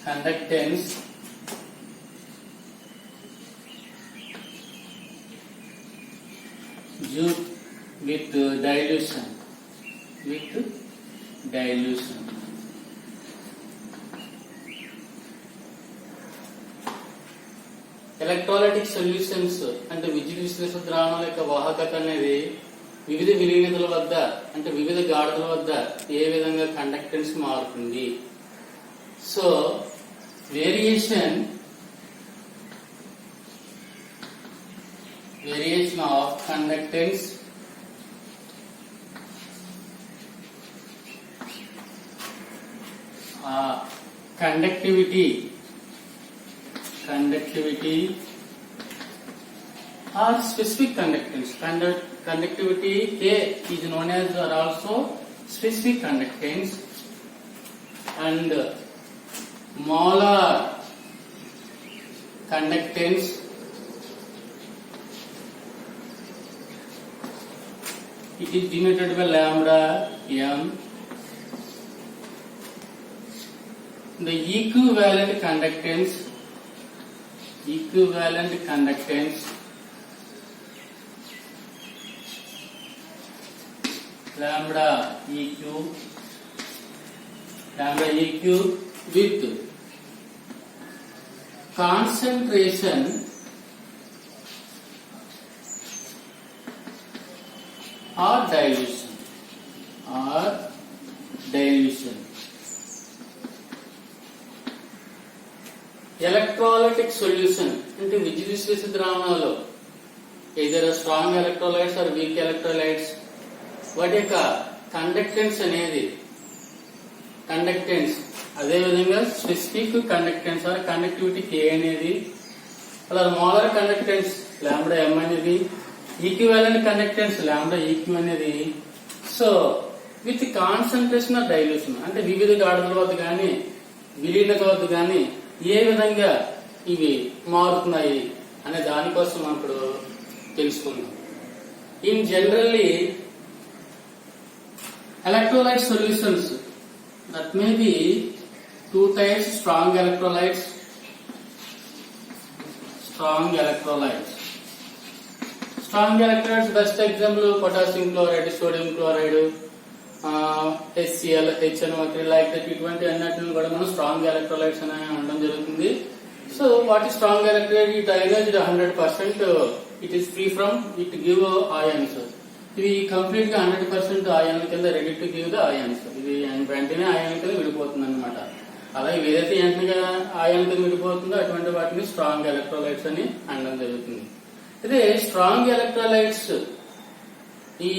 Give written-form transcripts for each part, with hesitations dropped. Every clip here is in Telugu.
conductance due with dilution. Electrolytic solutions అంటే విద్యుత్ విశ్లేషణ ద్రావణాల యొక్క వాహకత అనేది వివిధ విలీనతల వద్ద అంటే వివిధ గాఢతల వద్ద ఏ విధంగా కండక్టెన్స్ మారుతుంది. So variation of conductance conductivity or specific conductance. Conductivity K is known as or also specific conductance, and molar conductance it is denoted by lambda m. The equivalent conductance lambda eq with concentration or dilution. Electrolytic solution అంటే విద్యుత్ విశ్లేషణ ద్రావణాలు either strong electrolytes or weak electrolytes వాటి యొక్క కండక్టెన్స్ అదే విధంగా specific conductance or conductivity K అనేది, అలా మోలార్ కండక్టెన్స్ లాంబ్డా m అనేది, ఈక్వివాలెంట్ కండక్టెన్స్ లాంబ్డా eq అనేది. So with concentration of dilution అంటే వివిధ గాఢతల వద్ద కానీ విలీనత వద్ద కానీ ఏ విధంగా ఇవి మారుతున్నాయి అనే దానికోసం మనం ఇప్పుడు తెలుసుకుందాం. In generally electrolyte solutions that may be two types: strong electrolytes. Strong electrolytes, best example potassium chloride, sodium chloride, HCl, HNO3 like that. ఇటువంటి అన్నిటిని కూడా మనం స్ట్రాంగ్ ఎలక్ట్రోలైట్స్ అని అనడం జరుగుతుంది. So what is strong electrolyte? It ionized 100%, it is free from it give ions. ఇవి కంప్లీట్ గా 100% ఆయాన్ కింద ready to give the ions. ఇది వెంటనే ఆయాన్ కింద విడిపోతుంది అనమాట. అలా ఏదైతే వెంటనే ఆయాన్ కింద విడిపోతుందో అటువంటి వాటిని స్ట్రాంగ్ ఎలక్ట్రోలైట్స్ అని అనడం జరుగుతుంది. ఇదే స్ట్రాంగ్ ఎలక్ట్రోలైట్స్ ఈ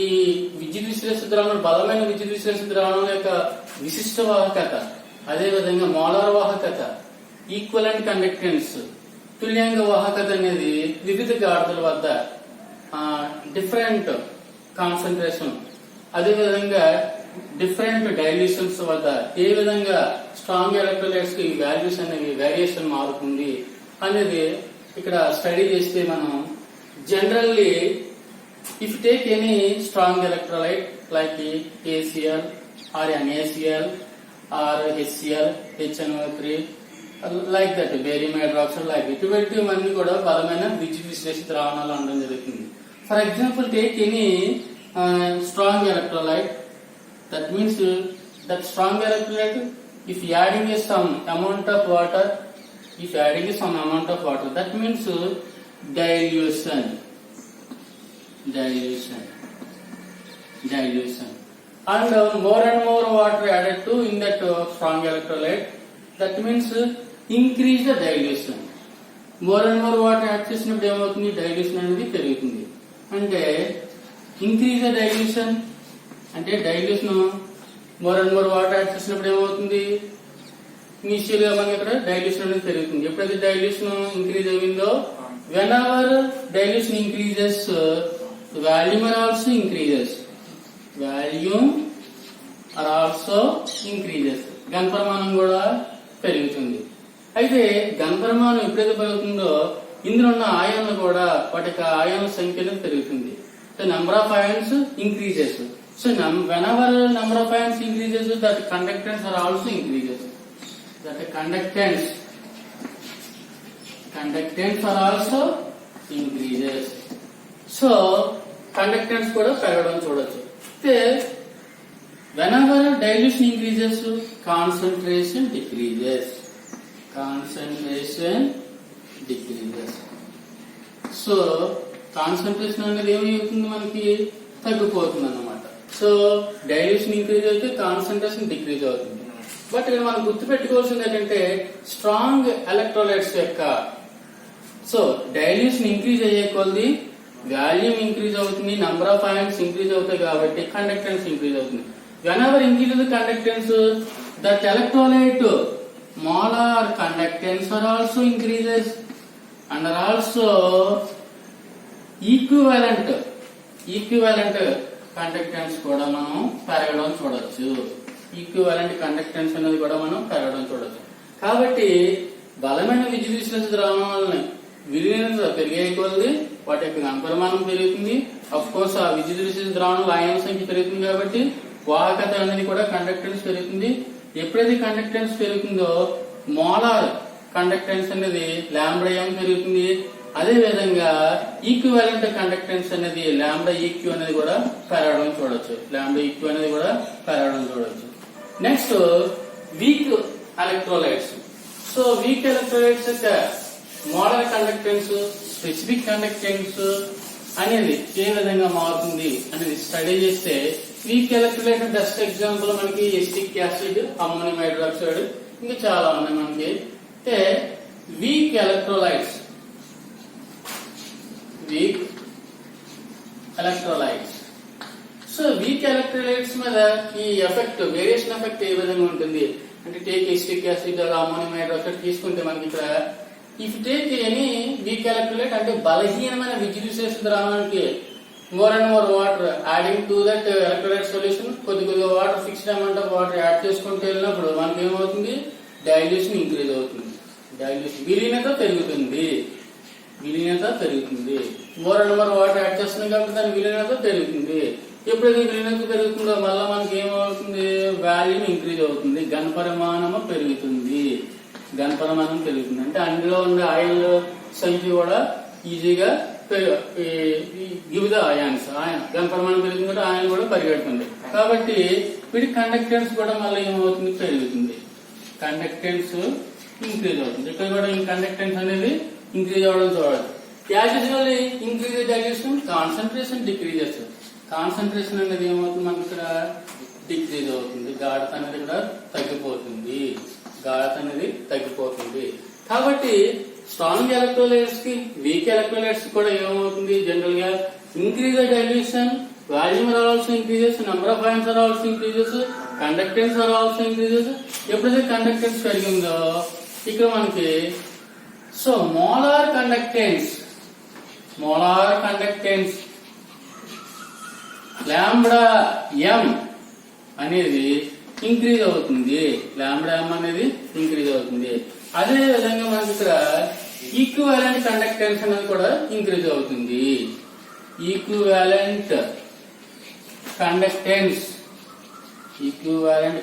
విద్యుత్ విశ్లేషణ ద్రావణం, బలమైన విద్యుత్ విశ్లేషణ ద్రావణం యొక్క విశిష్ట వాహకత, అదే విధంగా మోలార్ వాహకత, ఈక్వలెంట్ కండక్టెన్స్, తుల్యాంగ వాహకత అనేది వివిధ గాఢతల వద్ద డిఫరెంట్ కాన్సన్ట్రేషన్, అదే విధంగా డిఫరెంట్ డైల్యూషన్స్ వద్ద ఏ విధంగా స్ట్రాంగ్ ఎలక్ట్రోలైట్స్ కి వాల్యూస్ అనేవి వేరియేషన్ మారుతుంది అనేది ఇక్కడ స్టడీ చేస్తే మనం generally if you take any strong electrolyte like KCl or NaCl or HCl, HNO3 like that, barium hydroxide like ఇటువంటివన్నీ కూడా బలమైన విద్యుత్ విశ్లేషణ ద్రావణాలు అనడం జరుగుతుంది. For example take any strong electrolyte, that means that strong electrolyte if adding some amount of water, that means dilution, and more and more water added to in that strong electrolyte, that means increase the dilution. More and more water add చేసినప్పుడు ఏమవుతుంది? డైల్యూషన్ అనేది పెరుగుతుంది. అంటే ఇంక్రీజ్ ద డైల్యూషన్ అంటే dilution more and more water add చేసినప్పుడు ఏమవుతుంది? ఇనిషియల్ గా మనకి ఇక్కడ డైల్యూషన్ అనేది పెరుగుతుంది. ఎప్పుడైతే డైల్యూషన్ ఇంక్రీజ్ అయిందో, when our dilution increases, volume are also increases. ఘనపరిమాణం కూడా పెరుగుతుంది. అయితే ఘనపరిమాణం ఎప్పుడైతే పెరుగుతుందో ఇందులో ఉన్న ఆయాన్లు కూడా వాటి యొక్క ఆయాన్ల సంఖ్య అనేది పెరుగుతుంది. So number of ions increases. So whenever number of ions increases, that conductance are also increases. that conductance are also increases. So conductance కూడా పెరగడం చూడొచ్చు. అయితే whenever dilution increases, concentration decreases. So concentration అనేది ఏమవుతుంది, మనకి తగ్గిపోతుంది అన్నమాట. సో డైల్యూషన్ ఇంక్రీజ్ అయితే కాన్సన్ట్రేషన్ డిక్రీజ్ అవుతుంది. బట్ ఇక్కడ మనం గుర్తుపెట్టుకోవాల్సింది ఏంటంటే స్ట్రాంగ్ ఎలక్ట్రోలైట్స్ యొక్క సో డైల్యూషన్ ఇంక్రీజ్ అయ్యే కొద్ది వాల్యూమ్ ఇంక్రీజ్ అవుతుంది, నంబర్ ఆఫ్ అయాన్స్ ఇంక్రీజ్ అవుతాయి కాబట్టి కండక్టెన్స్ ఇంక్రీజ్ అవుతుంది. Whenever increase conductance that electrolyte molar conductance are also increases and are also equivalent conductance కూడా మనం పెరగడం చూడొచ్చు. ఈక్వివాలెంట్ కండక్టెన్స్ అనేది కూడా మనం పెరగడం చూడొచ్చు. కాబట్టి బలమైన విద్యుత్ విశ్లేషణ ద్రావణాలని విలీనత పెరిగే కొద్దీ వాటి యొక్క గణపరిమాణం పెరుగుతుంది. అఫ్ కోర్స్ ఆ విద్యుత్ విశ్లేషణ ద్రావణాల అయాన్ సంఖ్య పెరుగుతుంది కాబట్టి వాహకత అనేది కూడా కండక్టెన్స్ పెరుగుతుంది. ఎప్పుడైతే కండక్టెన్స్ పెరుగుతుందో మోలార్ కండక్టెన్స్ అనేది లాంబ్డా m పెరుగుతుంది. అదే విధంగా ఈక్వివాలెంట్ కండక్టెన్స్ అనేది లాంబ్డా ఈక్యూ అనేది కూడా పెరగడం చూడొచ్చు. Next week electrolytes. So weak electrolytes యొక్క మోలార్ కండక్టెన్స్, స్పెసిఫిక్ కండక్టెన్స్ అనేది ఏ విధంగా మారుతుంది అనేది స్టడీ చేస్తే వీక్ ఎలక్ట్రోలైట్ బెస్ట్ ఎగ్జాంపుల్ మనకి ఎసిటిక్ యాసిడ్, అమ్మోనియం హైడ్రాక్సైడ్, ఇంకా చాలా ఉన్నాయి మనకి. అంటే week electrolytes so weak electrolytes మీద ఈ ఎఫెక్ట్ వేరియేషన్ ఎఫెక్ట్ ఏ విధంగా ఉంటుంది అంటే take acetic acid, ammonium hydroxide తీసుకుంటే మనకి ఇక్కడ if take any week electrolyte అంటే బలహీనమైన విద్యుత్ విశ్లేషణ ద్రావణానికి more and more water adding to that electrolyte solution, కొద్దిగా water fixed amount of water add చేసుకుంటూ వెళ్ళినప్పుడు మనకి ఏమవుతుంది, డైల్యూషన్ ఇంక్రీజ్ అవుతుంది. విలీనత పెరుగుతుంది. More and more water add చేస్తున్నాం కాబట్టి దాని విలీనత పెరుగుతుంది. ఎప్పుడైతే విలీనత పెరుగుతుందో మళ్ళీ మనకి ఏమవుతుంది, వాల్యూమ్ ఇంక్రీజ్ అవుతుంది, ఘనపరిమాణం పెరుగుతుంది. అంటే అందులో ఉన్న ఆయిల్ సంఖ్య కూడా ఈజీగా వివిధ అయాన్స్ ఘనపరిమాణం పెరుగుతుంది, ఆయన కూడా పరిగెడుతుంది. కాబట్టి వీటి కండక్టెన్స్ కూడా మళ్ళీ ఏమవుతుంది, పెరుగుతుంది. కండక్టెన్స్ ఇంక్రీజ్ అవుతుంది. ఇక్కడ కూడా ఈ కండక్టెన్స్ అనేది ఇంక్రీజ్ అవ్వడం చూడవచ్చు. Actually increase dilution, concentration decreases. Concentration అనేది ఏమవుతుంది, మనకి ఇక్కడ డిక్రీజ్ అవుతుంది. గాఢత అనేది కూడా తగ్గిపోతుంది. కాబట్టి స్ట్రాంగ్ ఎలక్ట్రోలైట్స్ కి వీక్ ఎలక్ట్రోలైట్స్ కూడా ఏమవుతుంది, జనరల్ గా increase dilution, volume are also increases, number of ions are also increases, conductance are also increases. ఎప్పుడైతే కండక్టెన్స్ పెరిగిందో ఇక్కడ మనకి so molar conductance lambda m అనేది ఇంక్రీజ్ అవుతుంది. అదే విధంగా మనకి ఇక్కడ ఈక్వివాలెంట్ కండక్టెన్స్ అనేది కూడా ఇంక్రీజ్ అవుతుంది. Equivalent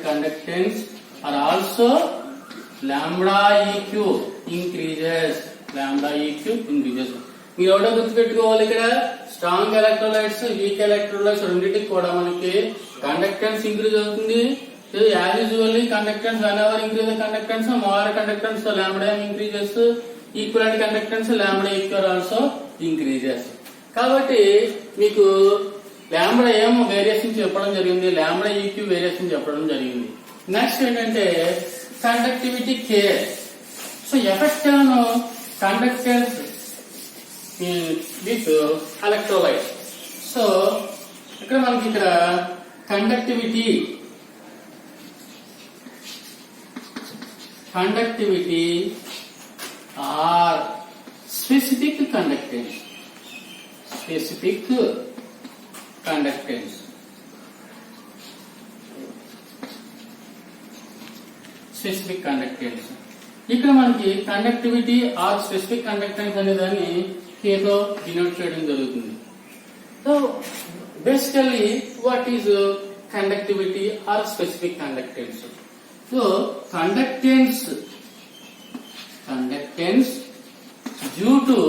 conductance are also lambda E Q increases. మీరు ఎవడో గుర్తుపెట్టుకోవాలి, ఇక్కడ స్ట్రాంగ్ ఎలక్ట్రోలైట్స్, వీక్ ఎలక్ట్రోలైట్స్ రెండింటికి కూడా మనకి కండక్టెన్స్ ఇంక్రీజ్ అవుతుంది. As usually conductance, whenever increase the conductance, molar conductance, so lambda m increases, equivalent conductance lambda equal also increases. కాబట్టి మీకు లాంబ్డా m వేరియేషన్ చెప్పడం జరిగింది, లాంబ్డా ఈక్యూ వేరియేషన్ చెప్పడం జరిగింది. నెక్స్ట్ ఏంటంటే conductivity K. So effect on conductance with electrolyte. So ఇక్కడ మనకి ఇక్కడ కండక్టివిటీ or specific conductance. ఇక్కడ మనకి కండక్టివిటీ ఆర్ స్పెసిఫిక్ కండక్టెన్స్ అనే దాన్ని కేతో డినోట్ చేయడం జరుగుతుంది. So basically what is conductivity or specific conductance? So conductance due to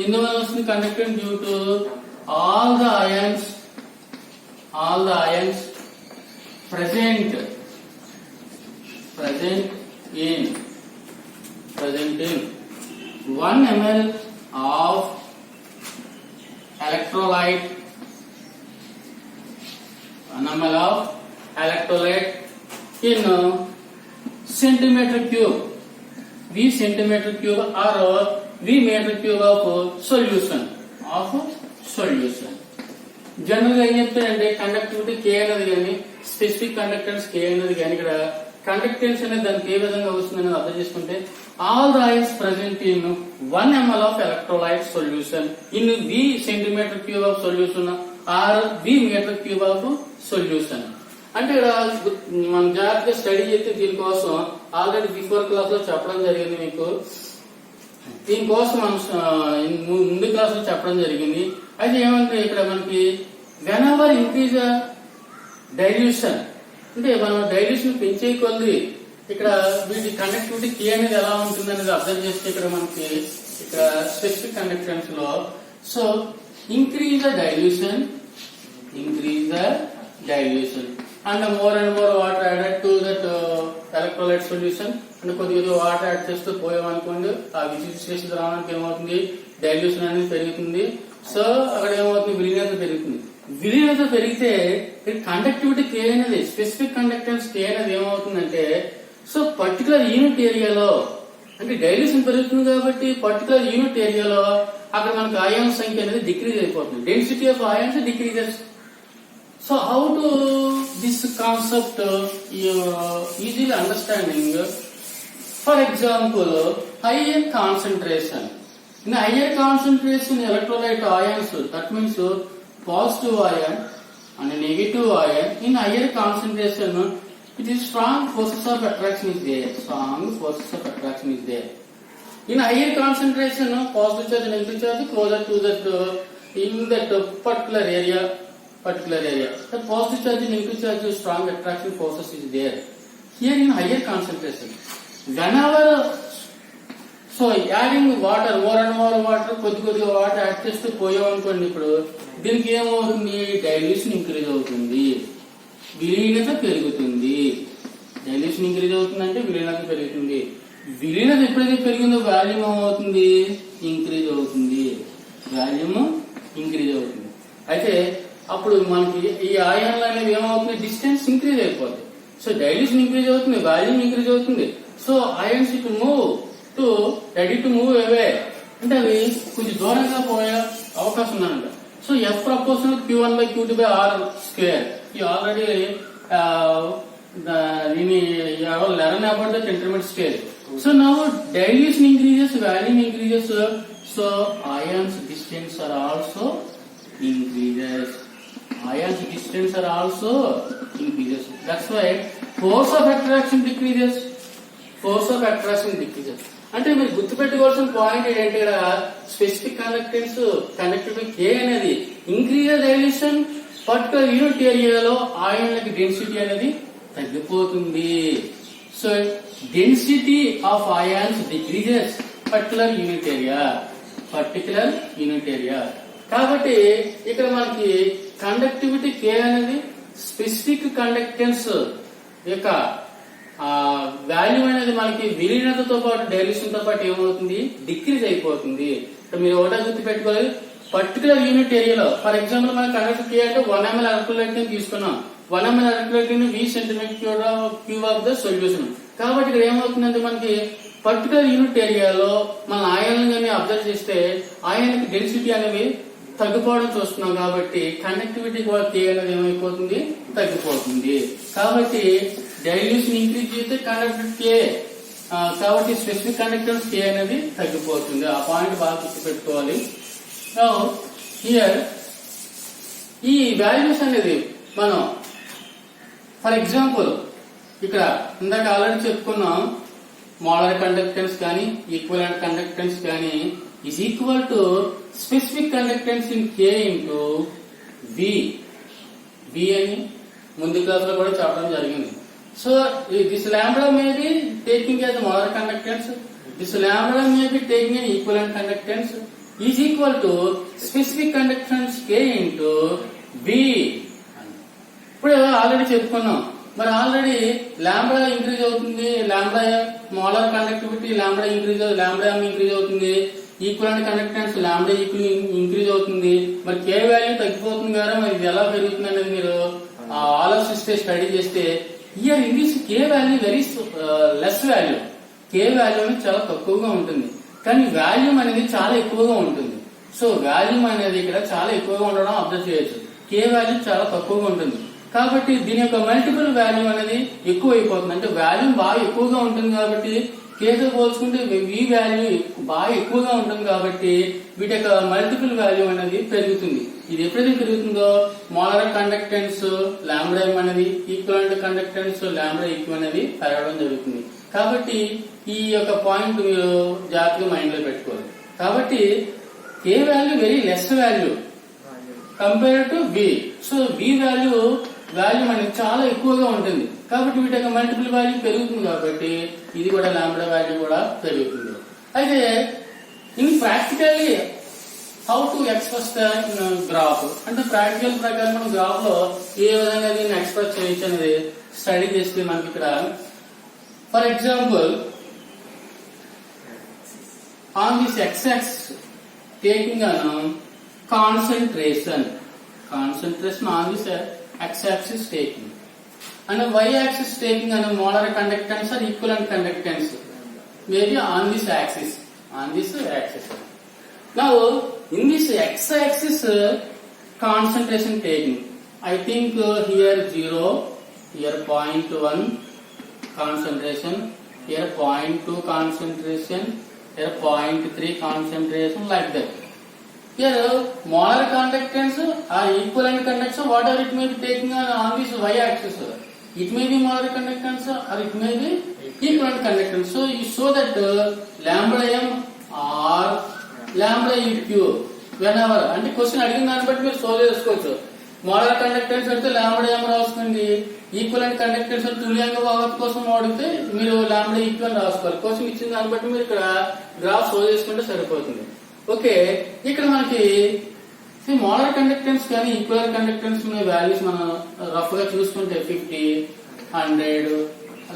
ఎందువల్ల వస్తుంది conductance due to all the ions present in 1 ml of electrolyte, 1 ml of electrolyte in centimeter cube, V centimeter cube or V meter cube of solution. General గా ఏం చెప్తారంటే కండక్టివిటీ కే అనేది కానీ స్పెసిఫిక్ కండక్టెన్స్ కే అనేది కానీ ఇక్కడ కండక్టెన్స్ అనేది దానికి ఏ విధంగా వస్తుందని అర్థం చేసుకుంటే all the ions present in 1 ml of electrolyte solution in V centimetre cube of solution or V metre cube of solution. అంటే ఇక్కడ మనం జాగ్రత్తగా స్టడీ చేస్తే దీనికోసం ఆల్రెడీ బిఫోర్ క్లాస్ లో చెప్పడం జరిగింది మీకు. దీనికోసం మనం ముందు క్లాస్ లో చెప్పడం జరిగింది. అయితే ఏమంటే ఇక్కడ మనకి వెన్ ఎవర్ ఇంక్రీజ్ డైల్యూషన్ అంటే మనం డైల్యూషన్ పెంచే కొద్ది ఇక్కడ వీటి కండక్టివిటీ కే అనేది ఎలా ఉంటుంది అనేది అర్థం చేస్తే ఇక్కడ మనకి ఇక్కడ స్పెసిఫిక్ కండక్టెన్స్ లో so increase the dilution and more and more water added to that electrolyte solution and కొద్దిగా వాటర్ యాడ్ చేస్తూ పోయామనుకోండి ఆ విశిష్ట ద్రావణానికి ఏమవుతుంది డైల్యూషన్ అనేది పెరుగుతుంది. సో అక్కడ ఏమవుతుంది విలీనత పెరుగుతుంది. విలీనత పెరిగితే కండక్టివిటీ కే అనేది స్పెసిఫిక్ కండక్టెన్స్ కే అనేది ఏమవుతుందంటే సో పర్టికులర్ యూనిట్ ఏరియాలో అంటే డైల్యూషన్ పెరుగుతుంది కాబట్టి పర్టికులర్ యూనిట్ ఏరియాలో అక్కడ మనకు ఆయాన్స్ సంఖ్య అనేది డిక్రీజ్ అయిపోతుంది. Density of ions decreases. So how to this concept easily understanding? For example, higher concentration. In higher concentration electrolyte ions, that means positive ion and negative ion. In higher concentration, it is strong forces of attraction is there. In higher concentration, positive charge and negative charge closer to that in that particular area. The positive charge and negative charge strong attraction forces is there. Here in higher concentration, whenever so adding water, more and more water, కొద్దిగా వాటర్ యాడ్ చేస్తూ పోయామనుకోండి ఇప్పుడు దీనికి ఏమవుతుంది డైల్యూషన్ ఇంక్రీజ్ అవుతుంది, విలీనత పెరుగుతుంది. డైల్యూషన్ ఇంక్రీజ్ అవుతుందంటే విలీనత పెరుగుతుంది. విలీనత ఎప్పుడైతే పెరిగిందో వాల్యూమ్ ఏమవుతుంది ఇంక్రీజ్ అవుతుంది. అయితే అప్పుడు మనకి ఈ ఆయాన్లు అనేవి ఏమవుతుంది డిస్టెన్స్ ఇంక్రీజ్ అయిపోతుంది. సో డైల్యూషన్ ఇంక్రీజ్ అవుతుంది, వాల్యూమ్ ఇంక్రీజ్ అవుతుంది. So ions to move to ready to move away అంటే అవి కొంచెం దూరంగా పోయే అవకాశం ఉందన్నమాట. So F proportional Q1/Q2/R square. ఈ ఆల్రెడీ దీన్ని learn about the intermediate scale. So now dilution increases, volume increases. So ions distance are also increases. That's why force of attraction decreases. అంటే మీరు గుర్తుపెట్టుకోవాల్సిన పాయింట్ ఏంటంటే ఇక్కడ స్పెసిఫిక్ కండక్టివిటీ కే అనేది ఇంక్రీజ్ డైల్యూషన్ పర్టికులర్ యూనిట్ ఏరియాలో ఆయాన్లకి డెన్సిటీ అనేది తగ్గిపోతుంది. So density of ions decreases particular unit area. కాబట్టి ఇక్కడ మనకి కండక్టివిటీ కే అనేది స్పెసిఫిక్ కండక్టెన్స్ యొక్క వాల్యూ అనేది మనకి విలీనతతో పాటు డైల్యూషన్ తో పాటు ఏమవుతుంది డిక్రీజ్ అయిపోతుంది. మీరు ఒకటే గుర్తు పెట్టుకోవాలి పర్టికులర్ యూనిట్ ఏరియాలో. ఫర్ ఎగ్జాంపుల్ మన కండక్టివిటీ కే అంటే 1 ml ఎలక్ట్రోలైట్ ని తీసుకున్నాం. 1 ml ఎలక్ట్రోలైట్ ని V centimetre cube of the solution. కాబట్టి ఇక్కడ ఏమవుతుందంటే మనకి పర్టికులర్ యూనిట్ ఏరియాలో మన ఆయాన్లు కానీ అబ్జర్వ్ చేస్తే ఆయాన్కి డెన్సిటీ అనేవి తగ్గిపోవడం చూస్తున్నాం. కాబట్టి కండక్టివిటీ కూడా కే అనేది ఏమైపోతుంది తగ్గిపోతుంది. కాబట్టి డైల్యూషన్ ఇంక్రీజ్ చేస్తే కండక్టివిటీ కే, కాబట్టి స్పెసిఫిక్ కండక్టెన్స్ కే అనేది తగ్గిపోతుంది. ఆ పాయింట్ బాగా గుర్తుపెట్టుకోవాలి. హియర్ ఈ వాల్యూస్ అనేది మనం ఫర్ ఎగ్జాంపుల్ ఇక్కడ ఇందాక ఆల్రెడీ చెప్పుకున్నాం మోలార్ కండక్టెన్స్ కానీ ఈక్వలెంట్ కండక్టెన్స్ కానీ is equal to specific conductance in K into V అని ముందు క్లాస్ లో కూడా చెప్పడం జరిగింది. So this lambda may be taking as a molar conductance, this lambda may be taking an equivalent conductance is equal to specific conductance K into V. ఇప్పుడు ఆల్రెడీ చెప్పుకున్నాం, మరి ఆల్రెడీ లాంబ్డా ఇంక్రీజ్ అవుతుంది, lambda molar conductivity lambda increase అవుతుంది, ఈక్వలెంట్ కండక్టెన్స్ లాంబ్డా ఇంక్రీజ్ అవుతుంది, మరి కే వాల్యూ తగ్గిపోతుంది కదా, మరి ఇది ఎలా పెరుగుతుంది అనేది మీరు ఆలోచిస్తే స్టడీ చేస్తే year in this K value very less value, K value అనేది చాలా తక్కువగా ఉంటుంది, కానీ వాల్యూమ్ అనేది చాలా ఎక్కువగా ఉంటుంది. సో వాల్యూమ్ అనేది ఇక్కడ చాలా ఎక్కువగా ఉండడం అబ్జర్వ్ చేయొచ్చు, కే వాల్యూ చాలా తక్కువగా ఉంటుంది. కాబట్టి దీని యొక్క మల్టిపుల్ వాల్యూ అనేది ఎక్కువ అయిపోతుంది, అంటే వాల్యూమ్ బాగా ఎక్కువగా ఉంటుంది కాబట్టి కేతో పోల్చుకుంటే వి వాల్యూ బాగా ఎక్కువగా ఉంటుంది కాబట్టి వీటి యొక్క మల్టిపుల్ వాల్యూ అనేది పెరుగుతుంది. ఇది ఎప్పుడైతే పెరుగుతుందో మోలార్ కండక్టెన్స్ లాంబ్డా అనేది ఈక్వలెంట్ కండక్టెన్స్ లాంబ్డా ఈక్వల్ అనేది పెరగడం జరుగుతుంది. కాబట్టి ఈ యొక్క పాయింట్ మీరు జాగ్రత్తగా మైండ్ లో పెట్టుకోవాలి. కాబట్టి K value very less value compare to B. So B value అనేది చాలా ఎక్కువగా ఉంటుంది కాబట్టి వీటి యొక్క మల్టిపుల్ వాల్యూ పెరుగుతుంది కాబట్టి ఇది కూడా లాంబ్డా వాల్యూ కూడా పెరుగుతుంది. అయితే in practically how to express the graph అంటే ప్రాక్టికల్ ప్రకారం మనం గ్రాఫ్ లో ఏ విధంగా దీన్ని ఎక్స్ప్రెస్ చేయొచ్చు అనేది స్టడీ చేస్తే మనకి ఇక్కడ for example on this x-axis taking on concentration on this x-axis taking and y-axis taking on molar conductance or equivalent conductance maybe on this axis. Now in this x-axis concentration taking, I think here 0, here 0.1 concentration, here 0.2 concentration, here 0.3 concentration, like that. Here molar conductance or equivalent conductance, whatever it may be taking on this y-axis, it may be molar conductance or it may be equivalent conductance. So you show that lambda m or lambda eq whenever అంటే క్వశ్చన్ అడిగిన దాన్ని బట్టి మీరు సోల్వ్ చేసుకోవచ్చు. మోలార్ కండక్టెన్స్ అంటే లాంబ్డా m రాసుకోండి, ఈక్వలెంట్ కండక్టెన్స్ తుల్యంగా భాగం కోసం అడిగితే మీరు లాంబ్డా ఈక్వల్ రాసుకోవాలి. క్వశ్చన్ ఇచ్చిన దాన్ని బట్టి మీరు ఇక్కడ గ్రాఫ్ సోల్వ్ చేసుకుంటే సరిపోతుంది. ఓకే, ఇక్కడ మనకి మోలార్ కండక్టెన్స్ కానీ ఈక్వలెంట్ కండక్టెన్స్ వాల్యూస్ మనం రఫ్ గా చూసుకుంటే 50, 100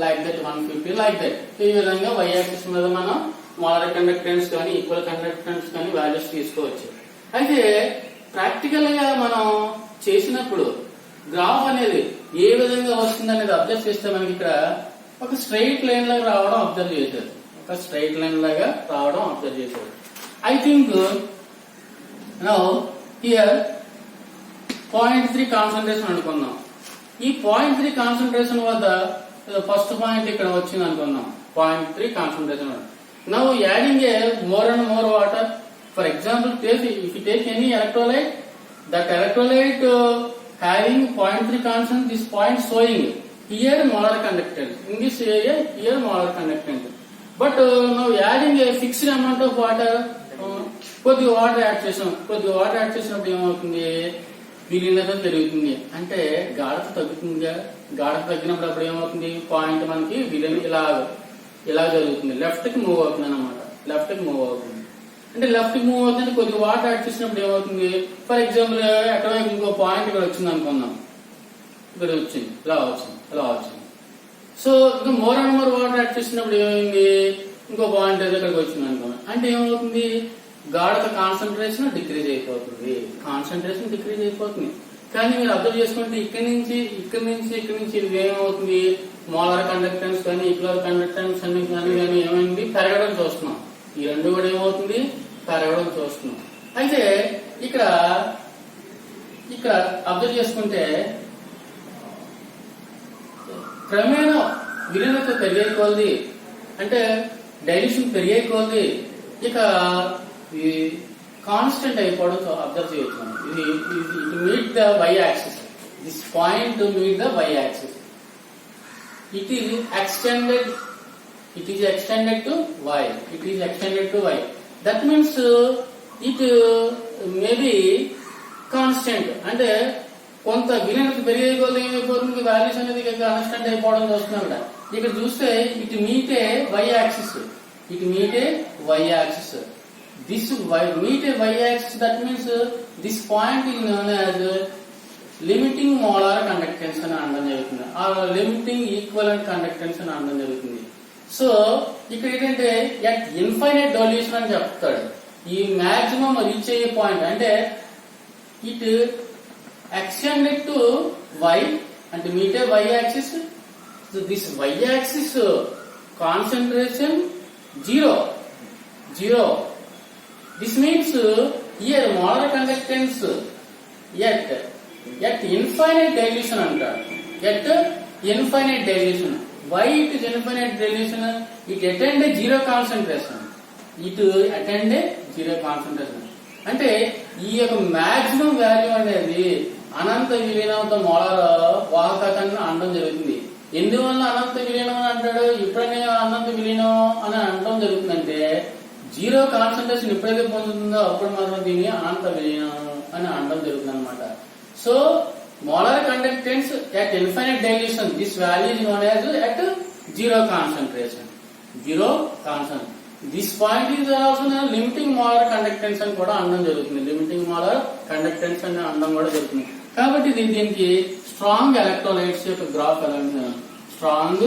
లైక్ దట్, 150 లైక్ దట్. ఈ విధంగా y యాక్సిస్ మీద మనం మోలార్ కండక్టెన్స్ కానీ ఈక్వల్ కండక్టెన్స్ కానీ వాల్యూస్ తీసుకోవచ్చు. అయితే ప్రాక్టికల్ గా మనం చేసినప్పుడు గ్రాఫ్ అనేది ఏ విధంగా వస్తుంది అనేది అబ్జర్వ్ చేస్తే మనకి ఇక్కడ ఒక స్ట్రైట్ లైన్ లాగా రావడం అబ్జర్వ్ చేశారు. I think now here 0.3 concentration అనుకున్నాం. ఈ 0.3 కాన్సంట్రేషన్ వద్ద ఫస్ట్ పాయింట్ ఇక్కడ వచ్చింది అనుకున్నాం, 0.3 concentration. Now adding a more and more water, for example if you take any electrolyte, that electrolyte having 0.3 constant, this point showing here molar conductance, in this area here molar conductance. But now adding a fixed amount of water, కొద్దిగా వాటర్ యాడ్ చేసినప్పుడు ఏమవుతుంది, విలీనత పెరుగుతుంది, అంటే గాఢత తగ్గుతుందిగా. గాఢత తగ్గినప్పుడు అప్పుడు ఏమవుతుంది, పాయింట్ మనకి ఇలా జరుగుతుంది, లెఫ్ట్ కి మూవ్ అవుతుంది అనమాట. అంటే లెఫ్ట్ కి మూవ్ అవుతుంది, కొద్దిగా వాటర్ యాడ్ చేసినప్పుడు ఏమవుతుంది, ఫర్ ఎగ్జాంపుల్ ఎక్కడైనా ఇంకో పాయింట్ ఇక్కడ వచ్చింది అనుకుందాం, ఇక్కడ వచ్చింది, ఇలా వచ్చింది. సో ఇంకా more and more water add చేసినప్పుడు ఏమైంది, ఇంకో పాయింట్ ఏదో ఇక్కడికి వచ్చింది అనుకున్నాం, అంటే ఏమవుతుంది, గాఢత కాన్సన్ట్రేషన్ డిక్రీజ్ అయిపోతుంది. కానీ మీరు అబ్జర్వ్ చేసుకుంటే ఇక్కడ నుంచి ఇది ఏమవుతుంది, మోలార్ కండక్టెన్స్ కానీ ఈక్వల్ కండక్టెన్స్ అని కానీ ఏమైంది, పెరగడం చూస్తున్నాం. ఈ రెండు కూడా ఏమవుతుంది, పెరగడం చూస్తున్నాం. అయితే ఇక్కడ అబ్జర్వ్ చేసుకుంటే క్రమేణా విలీనత పెరిగే కొలది, అంటే డైల్యూషన్ పెరిగే కొలది ఇక కాన్స్టెంట్ అయిపోవడం అబ్జర్వ్ చేయొచ్చు మనం. ఇది meet the y axis, this point to meet the y axis, it is extended to y, that means it may be constant, అంటే కొంత విలీనత పెరిగే కొద్ది ఏమైపోతుంది, వాల్యూస్ అనేది అన్స్టాండ్ అయిపోవడం చూస్తున్నాం ఇక్కడ. ఇక్కడ చూస్తే ఇటు మీటే వై యాక్సిస్, ఇటు meet Y axis. This meet Y axis, that means this point is known as limiting molar conductance అని అనడం జరుగుతుంది, ఆ లిమిటింగ్ ఈక్వలెంట్ కండక్టెన్స్ అని అనడం జరుగుతుంది. సో ఇక్కడ ఏంటంటే ఎట్ ఇన్ఫైనైట్ డొల్యూషన్ అని చెప్తాడు. ఈ మాక్సిమం రీచ్ అయ్యే పాయింట్ అంటే it extended to y and meet a y axis. So this y axis concentration 0. This means here molar conductance at infinite dilution antaru. At infinite dilution. Why it is infinite dilution? It attained a zero concentration. అంటే ఈ యొక్క మాక్సిమం వాల్యూ అనేది అనంత విలీనంతో మోలార్ వాహకతను అనడం జరుగుతుంది. ఎందువల్ల అనంత విలీనం అని అంటాడు? ఎప్పుడైనా అనంత విలీనం అని అనడం జరుగుతుందంటే జీరో కాన్సన్ట్రేషన్ ఎప్పుడైతే పొందుతుందో అప్పుడు మాత్రం దీన్ని అనంత విలీనం అని అనడం జరుగుతుంది అనమాట. So molar conductance at infinite dilution, this value is known as at zero concentration. This point is also limiting molar conductance అని కూడా అనడం జరుగుతుంది. లిమిటింగ్ మోలార్ కండక్టెన్స్ అని అనడం కూడా జరుగుతుంది. కాబట్టి దీనికి స్ట్రాంగ్ ఎలక్ట్రోలైట్స్ యొక్క గ్రాఫ్ ఎలా ఉంది? స్ట్రాంగ్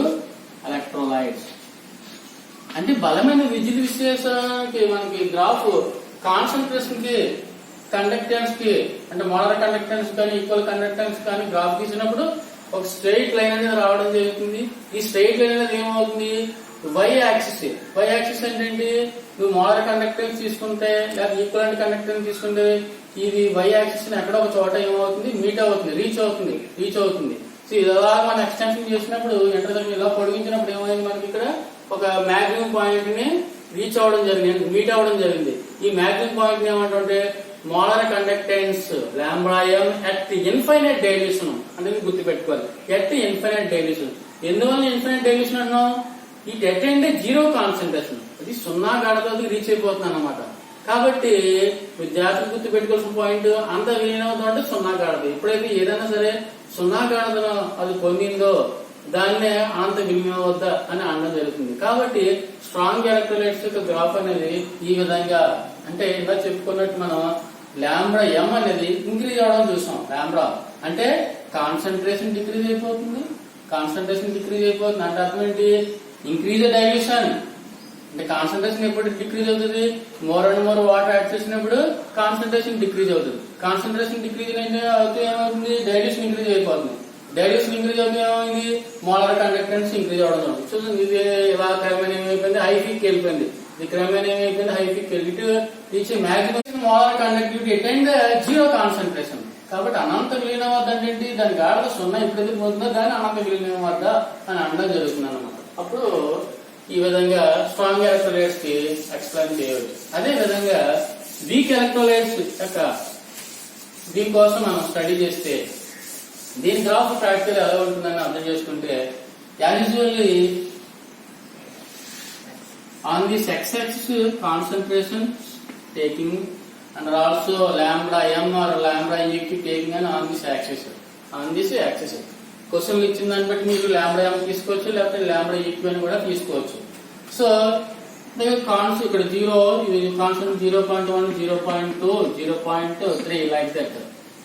ఎలక్ట్రోలైట్స్ అంటే బలమైన విద్యుత్ విశ్లేషణకి మనకి గ్రాఫ్ కాన్సన్ట్రేషన్ కి, కండక్టెన్స్ కి, అంటే మోలార్ కండక్టెన్స్ కానీ ఈక్వల్ కండక్టెన్స్ కానీ గ్రాఫ్ గీసినప్పుడు ఒక స్ట్రైట్ లైన్ అనేది రావడం జరుగుతుంది. ఈ స్ట్రైట్ లైన్ అనేది ఏమవుతుంది? వై యాక్సిస్ ఏంటంటే నువ్వు మోలార్ కండక్టెన్స్ తీసుకుంటే లేదా ఈక్వలెంట్ కండక్టెన్స్ తీసుకుంటే ఇది వై యాక్సిస్ ఎక్కడ ఒక చోట ఏమవుతుంది? మీట్ అవుతుంది, రీచ్ అవుతుంది. సో ఇలా మనం ఎక్స్టెన్షన్ చేసినప్పుడు ఇంటర్సెక్షన్ ఇలా పొడిగించినప్పుడు ఏమైంది? మనకి ఇక్కడ ఒక మాక్సిమం పాయింట్ ని మీట్ అవడం జరిగింది. ఈ మాక్సిమం పాయింట్ ఏమంటే molar conductance lambda m at infinite dilution అనేది గుర్తుపెట్టుకోవాలి. At infinite dilution. ఎందువల్ల ఇన్ఫైనైట్ డైల్యూషన్ అన్నాం? ఇట్ అటెండ్ జీరో కాన్సన్ట్రేషన్, అది సున్నా గాఢతకి రీచ్ అయిపోతుంది అన్నమాట. కాబట్టి విద్యార్థులు గుర్తు పెట్టుకోవాల్సిన పాయింట్ అంత విలీనంతో అంటే సున్నా గాఢత. ఎప్పుడైతే ఏదైనా సరే సున్నా గాఢతను అది పొందిందో దాన్నే అనంత విలీనం వద్ద అని అనడం జరుగుతుంది. కాబట్టి స్ట్రాంగ్ ఎలక్ట్రోలైట్స్ యొక్క గ్రాఫ్ అనేది ఈ విధంగా, అంటే ఇలా చెప్పుకున్నట్టు మనం లాంబ్డా m అనేది ఇంక్రీజ్ అవడం చూసాం. లాంబ్డా అంటే కాన్సన్ట్రేషన్ డిక్రీజ్ అయిపోతుంది అంటే అర్థం ఏంటి? ఇంక్రీజ్ డైల్యూషన్ అంటే కాన్సన్ట్రేషన్ ఎప్పుడు డిక్రీజ్ అవుతుంది? More and more water add చేసినప్పుడు కాన్సన్ట్రేషన్ డిక్రీజ్ అవుతుంది. కాన్సన్ట్రేషన్ డిక్రీజ్ అవుతూ ఏమవుతుంది? డైల్యూషన్ ఇంక్రీజ్ అయిపోతుంది. డైల్యూషన్ ఇంక్రీజ్ అవుతూ ఏమైంది? మోలార్ కండక్టెన్స్ ఇంక్రీజ్ అవడం జరుగుతుంది. సో ఇది ఇలా క్రమేణా ఏమైపోయింది? హై పీక్ వెళ్ళిపోయింది. ఇది క్రమేణా ఏమైపోయింది? హై పీక్ వెళ్ళి maximum molar conductivity attend zero concentration. కాబట్టి అనంత విలీనం వద్ద అంటే దాని గాఢత సున్నా ఎప్పుడైతే పోతుందో దాన్ని అనంత విలీనం వద్ద అని అనడం జరుగుతుంది అన్నమాట. అప్పుడు ఈ విధంగా స్ట్రాంగ్ ఎలక్ట్రోలైట్స్ కి ఎక్స్ప్లెయిన్ చేయవచ్చు. అదే విధంగా వీక్ ఎలక్ట్రోలైట్స్ యొక్క దీనికోసం మనం స్టడీ చేస్తే దీని గ్రాఫ్ ప్రాక్టికల్ ఎలా ఉంటుందని అర్థం చేసుకుంటే as usually on this X axis concentration taking and also lambda m or lambda e కి టేకింగ్ అని ఆన్ దిస్ యాక్సిస్. క్వశ్చన్లు ఇచ్చిన దాన్ని బట్టి మీరు లాంబ్డా m తీసుకోవచ్చు, లేకపోతే లాంబ్డా ఈక్వి అని కూడా తీసుకోవచ్చు. సో ఇక్కడ 0, ఇది కాన్స్టెంట్ 0.1, 0.2, 0.3 లైక్ దట్.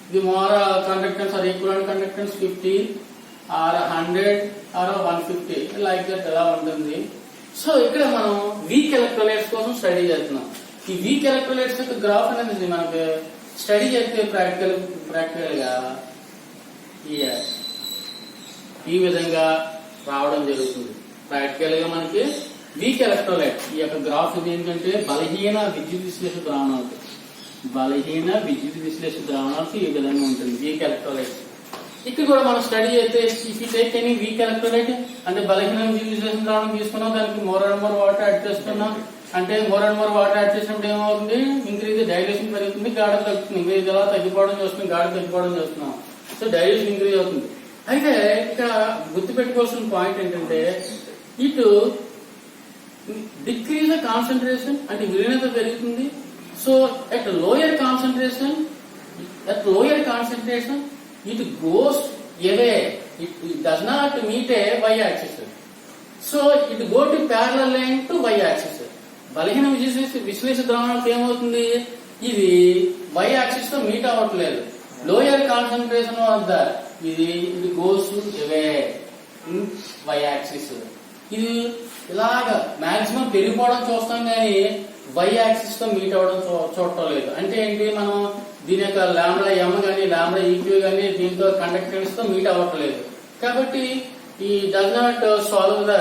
ఇది more conductance or equivalent conductance 50 or 100 or 150 like that ఎలా ఉంటుంది. సో ఇక్కడ మనం వీక్ ఎలక్ట్రోలైట్స్ కోసం స్టడీ చేస్తున్నాం. ఈ వీక్ ఎలక్ట్రోలైట్స్ యొక్క గ్రాఫ్ అనేది మనకు స్టడీ చేస్తే ప్రాక్టికల్ గా ఈ విధంగా రావడం జరుగుతుంది. ప్రాక్టికల్ గా మనకి వీక్ ఎలక్ట్రోలైట్ ఈ యొక్క గ్రాఫ్ ఇది ఏంటంటే బలహీన విద్యుత్ విశ్లేషణ ద్రావణాలకు ఈ విధంగా ఉంటుంది వీక్ ఎలక్ట్రోలైట్స్. ఇక్కడ కూడా మనం స్టడీ అయితే if you take any week electrolyte అంటే బలహీన విద్యుత్ విశ్లేషణ ద్రావణం తీసుకున్నాం, దానికి more and more water add చేస్తున్నాం. అంటే more and more water add చేసినప్పుడు ఏమవుతుంది? ఇంక్రీజ్ డైల్యూషన్ పెరుగుతుంది, గాఢత తగ్గుతుంది. ఇంక్రీజ్ ఎలా తగ్గిపోవడం చూస్తున్నాం, గాఢత తగ్గిపోవడం చూస్తున్నాం. సో డైల్యూషన్ ఇంక్రీజ్ అవుతుంది. అయితే ఇక్కడ గుర్తుపెట్టుకోవాల్సిన పాయింట్ ఏంటంటే ఇటు డిక్రీజ్ కాన్సన్ట్రేషన్ అంటే విలీనత పెరుగుతుంది. So at lower concentration it goes away. It does not meet a y-axis. So it go to parallel line to y-axis. బలహీన విశ్లేష ద్రావణాలకు ఏమవుతుంది, ఇది y-axis తో మీట్ అవ్వట్లేదు. లోయర్ కాన్సన్ట్రేషన్ వద్ద ఇది గోస్ అవే ఇన్ y-axis. ఇది ఇలాగా మాక్సిమం పెరిగిపోవడం చూస్తాం కానీ y-axis తో మీట్ అవ్వడం చూడటం లేదు. అంటే ఏంటి, మనం దీని యొక్క లాంబ్డా ఎం గానీ లాంబ్డా ఈక్యూ గానీ దీంతో కండక్టెన్స్ తో మీట్ అవ్వట్లేదు. కాబట్టి ఈ does not solve the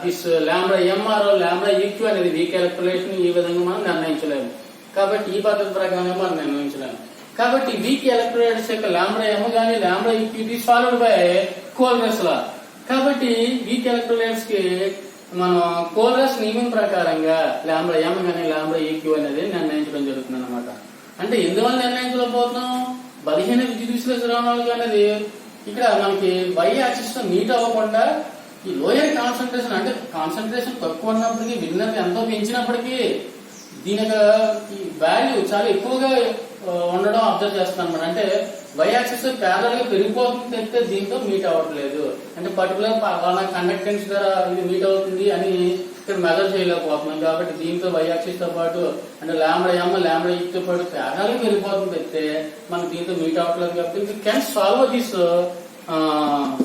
this lambda M R lambda EQ అనేది వీక్ ఎలక్ట్రోలైట్ ఈ విధంగా మనం నిర్ణయించలేము. కాబట్టి ఈ పద్ధతి ప్రకారం మనం నిర్ణయించలేము. కాబట్టి వీక్ ఎలక్ట్రోలైట్స్ యొక్క లాంబ్డా ఎం గానీ lambda EQ is followed by Kohlrausch law. కాబట్టి వీక్ ఎలక్ట్రోలైట్స్ కి మనం కోల్రస్ నియమం ప్రకారంగా లాంబ్డా ఎం గానీ లాంబ్డా ఈక్యూ అనేది నిర్ణయించడం జరుగుతుంది అన్నమాట. అంటే ఎందువల్ల నిర్ణయించలేకపోతున్నాం, బలహీన విద్యుత్ విశ్లేష ద్రావణాలు అనేది ఇక్కడ మనకి y-యాక్సిస్ తో మీట్ అవ్వకుండా ఈ లోయర్ కాన్సన్ట్రేషన్, అంటే కాన్సన్ట్రేషన్ తక్కువ ఉన్నప్పటికీ విన్నర్ ఎంతో పెంచినప్పటికీ దీని యొక్క వాల్యూ చాలా ఎక్కువగా ఉండడం అబ్జర్వ్ చేస్తున్నాం అనమాట. అంటే y-యాక్సిస్ ప్యారల్ గా పెరిగిపోతుంది చెప్తే దీంతో మీట్ అవ్వట్లేదు. అంటే పర్టికులర్ కండక్టెన్స్ ద్వారా ఇది మీట్ అవుతుంది అని ఇక్కడ మెజర్ చేయలేకపోతున్నాం. కాబట్టి దీంతో y-యాక్సిస్ తో పాటు అంటే లాంబ్డా ఎం లాంబ్డా ఈక్యూ తో పాటు ప్యారల్ పెరిగిపోతుంది చెప్తే మనకి దీంతో మీట్ అవ్వట్లేదు. కాబట్టి can solve this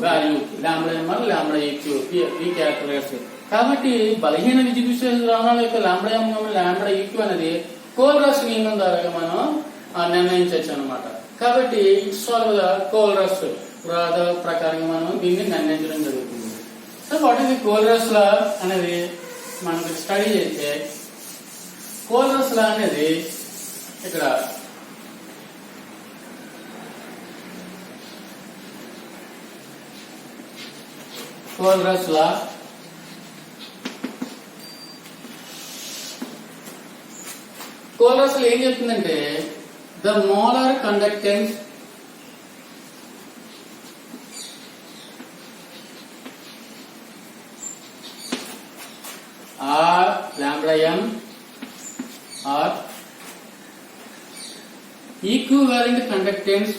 value lambda M lambda EQ week electrolytes. కాబట్టి బలహీన విద్యుత్ విశ్లేష ద్రావణాల యొక్క లాంబ్డా ఎం లాంబ్డా ఈక్యూ అనేది కోల్రస్ నియమం ద్వారా మనం నిర్ణయించవచ్చు అనమాట. కాబట్టి ఇట్స్ సాల్వ్ ద కోల్రస్ ప్రకారంగా మనం దీన్ని నిర్ణయించడం జరుగుతుంది. సో వాట్ ఈస్ ది కోల్రస్ లా అనేది మనకి స్టడీ చేస్తే, కోల్రస్ లా అనేది ఇక్కడ కోల్రస్ లా ఏం చెప్తుందంటే the molar conductance or lambda m or equivalent conductance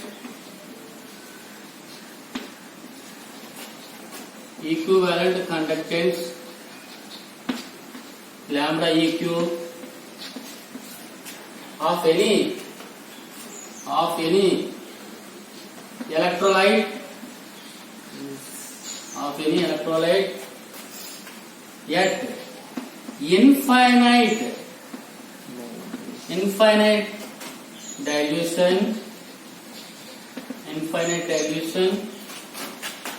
lambda eq of any electrolyte at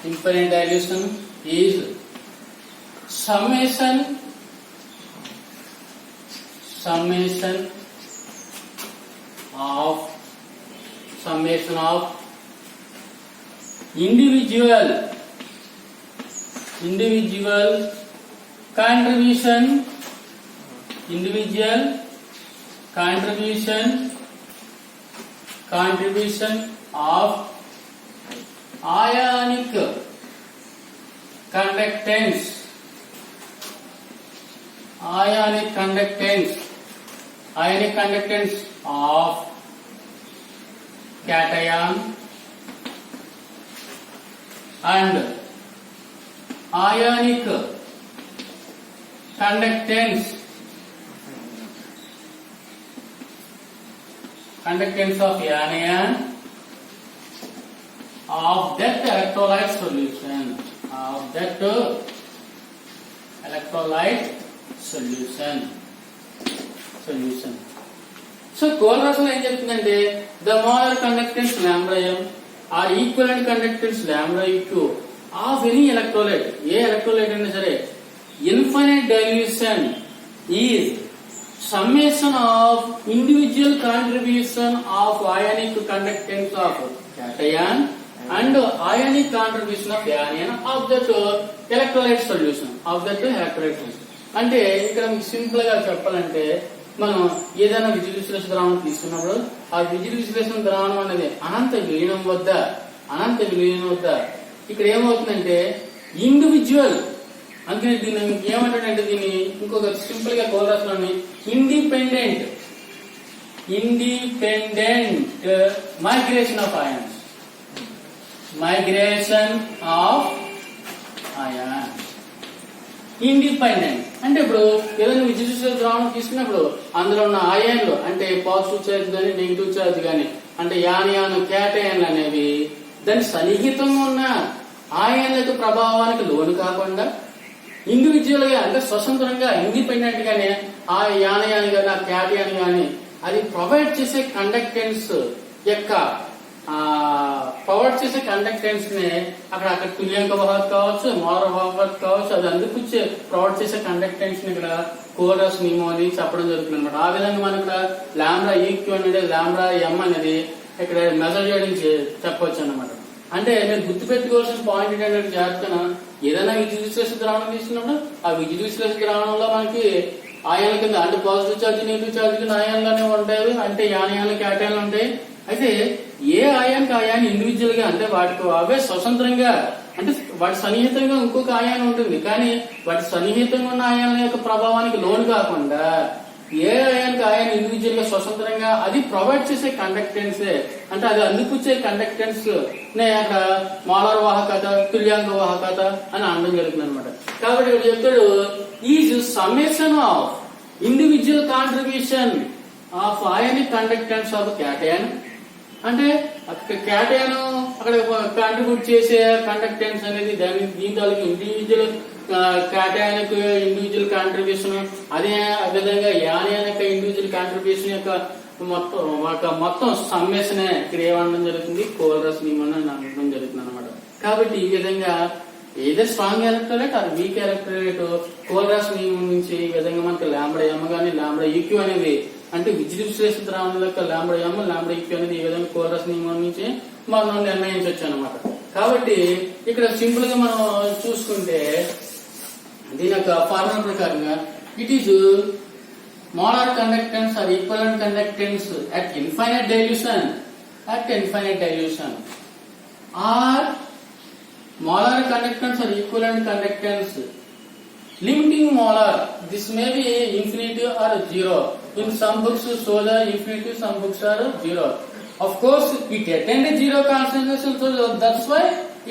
infinite dilution is summation of individual contribution of ionic conductance of cation and ionic conductance of anion of that electrolyte solution. So కోల్రస్ లో ఏం చెప్తుందంటే the molar conductance lambda m or equivalent conductance lambda eq of any electrolyte, A electrolyte అయినా సరే, infinite dilution is summation of individual contribution of ionic conductance of cation and ionic contribution of anion of that electrolyte solution. అంటే ఇక్కడ మీకు సింపుల్ గా చెప్పాలంటే, మనం ఏదైనా విద్యుత్ విశ్లేషణ ద్రావణం తీసుకున్నప్పుడు ఆ విద్యుత్ విశ్లేషణ ద్రావణం అనేది అనంత విలీనం వద్ద ఇక్కడ ఏమవుతుందంటే ఇండివిజువల్, అందుకని దీన్ని ఏమంటాడంటే దీన్ని ఇంకొక సింపుల్ గా కోల్రస్ లోని independent migration of ions. Migration of ion. Independent అంటే ఇప్పుడు ఏదైనా విద్యుత్ ద్రావణం తీసుకున్నప్పుడు అందులో ఉన్న అయాన్లు అంటే పాజిటివ్ చార్జ్ కానీ నెగిటివ్ చార్జ్ కానీ అంటే యాన్ క్యాటయాన్లు అనేవి దాని సన్నిహితంగా ఉన్న అయాన్ల ప్రభావానికి లోను కాకుండా ఇండివిజువల్ గా అంటే స్వతంత్రంగా ఇండిపెండెంట్ గానే ఆ యానయాన్ గాని ఆ క్యాటయాన్ గాని అది ప్రొవైడ్ చేసే కండక్టెన్స్ యొక్క ప్రొవైడ్ చేసే కండక్టెన్స్ ని అక్కడ తుల్యాంక వాహక కావచ్చు, మోలార్ వాహక కావచ్చు, అది అందుకొచ్చే ప్రొవైడ్ చేసే కండక్టెన్స్ ని ఇక్కడ కోరస్ నియమం అని చెప్పడం జరుగుతుంది అనమాట. ఆ విధంగా మనం ఇక్కడ లాంబ్డా ఈక్యూ అనేది లాంబ్డా ఎం అనేది ఇక్కడ మెజర్ చేయడం చెప్పవచ్చు అన్నమాట. అంటే మీరు గుర్తుపెట్టుకోవాల్సిన పాయింట్ ఏంటంటే జాగ్రత్తగా ఏదైనా విద్యుత్ విశ్లేషణ ద్రావణం తీసుకున్నప్పుడు ఆ విద్యుత్ విశ్లేషణ ద్రావణంలో మనకి ఆయాల కింద అంటే పాజిటివ్ ఛార్జ్ నెగిటివ్ ఛార్జ్ కింద ఆయాన్లు ఉంటాయి, అంటే యానయాన్లు క్యాటయాన్లు ఉంటాయి. అయితే ఏ ఆయానికి ఆయాన్ ఇండివిజువల్ గా అంటే వాటికి అవే స్వతంత్రంగా అంటే వాటి సన్నిహితంగా ఇంకొక ఆయాన్ ఉంటుంది, కానీ వాటి సన్నిహితంగా ఉన్న ఆయాన్ల యొక్క ప్రభావానికి లోను కాకుండా ఏ ఆయానికి ఆయాన్ ఇండివిజువల్ గా స్వతంత్రంగా అది ప్రొవైడ్ చేసే కండక్టెన్స్ అంటే అది అందుకొచ్చే కండక్టెన్స్ నే అక్కడ మోలార్ వాహకత, తుల్యాంక వాహకత అని అనడం జరుగుతుంది అనమాట. కాబట్టి ఇక్కడ చెప్తాడు is summation of individual contribution of ionic conductance of cation. అంటే క్యాటయాన్ అక్కడ కాంట్రిబ్యూట్ చేసే కండక్టెన్స్ అనేది దీంతో ఇండివిజువల్ క్యాటయానిక్ ఇండివిజువల్ కాంట్రిబ్యూషన్, అదే విధంగా యానయాన్ యొక్క ఇండివిజువల్ కాంట్రిబ్యూషన్ యొక్క మొత్తం సమ్మేషన్ ఇక్కడ ఏమనడం జరుగుతుంది, కోల్రస్ నియమం అని అనడం జరుగుతుంది అనమాట. కాబట్టి ఈ విధంగా ఏదో స్ట్రాంగ్ ఎలక్ట్రోలైట్ అది వీక్ ఎలక్ట్రోలైట్ కోల్రాస్ నియమం నుంచి ఈ విధంగా మనకి లాంబ్డా ఎమ్ గానీ లాంబ్డా ఈక్యూ అనేది అంటే విద్యుత్ విశ్లేషణ ద్రావణం యొక్క లాంబ్డా ఎమ్ లాంబ్డా ఈక్యూ అనేది ఈ విధంగా కోల్రాస్ నియమం నుంచి మనం నిర్ణయించవచ్చు అనమాట. కాబట్టి ఇక్కడ సింపుల్ గా మనం చూసుకుంటే దీని యొక్క ఫార్ములా ప్రకారంగా it is molar conductance or equivalent conductance at infinite dilution or molar conductance or equivalent conductance limiting molar. This may be infinity or zero. In some books show the infinity, some books are zero. Of course it attained zero concentration, so that's why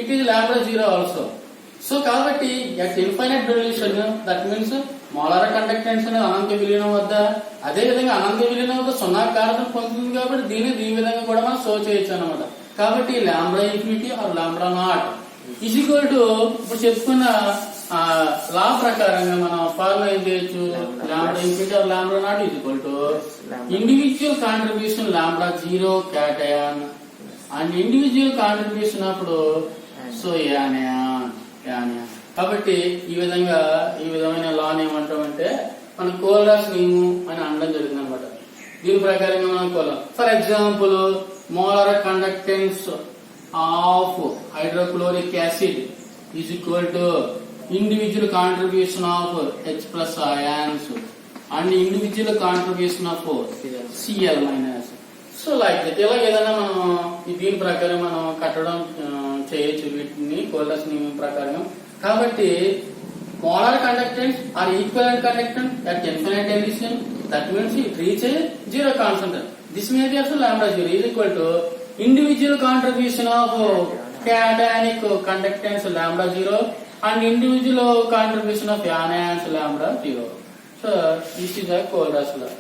it is lambda zero also. So కాబట్టి at infinite dilution that means molar conductance అనేది అనంత విలీనం వద్ద అదే విధంగా అనంత విలీనం వద్ద సున్నా కారకం పొందుతుంది కాబట్టి దీన్ని ఈ విధంగా కూడా మనం షో చేయొచ్చు అన్నమాట. కాబట్టి lambda infinity or lambda naught is equal to ఇప్పుడు చెప్పుకున్న లా ప్రకారంగా మనం ఫార్ములా ఏం చేయొచ్చు, lambda infinity or lambda naught is equal to individual contribution lambda zero cation and individual contribution అప్పుడు సో యానయాన్. కాబట్టి ఈ విధమైన లాని ఏమంటామంటే మనం కోల్రాస్ నియమం అని అనడం జరుగుతుంది అనమాట. దీని ప్రకారంగా మనం for example molar conductance of hydrochloric acid is equal to individual contribution of H plus ions and individual contribution of Cl minus. So like that ఇలా ఏదైనా మనం దీని ప్రకారం మనం కట్టడం చేయొచ్చు వీటిని కోల్రాస్ నియమం ప్రకారం. కాబట్టి molar conductance or equivalent conductance at infinite dilution, that means it reach a zero concentration. This may be also lambda zero is equal to individual contribution of cationic conductance lambda zero and individual contribution of anions lambda zero. So this is a Kohlraasch law.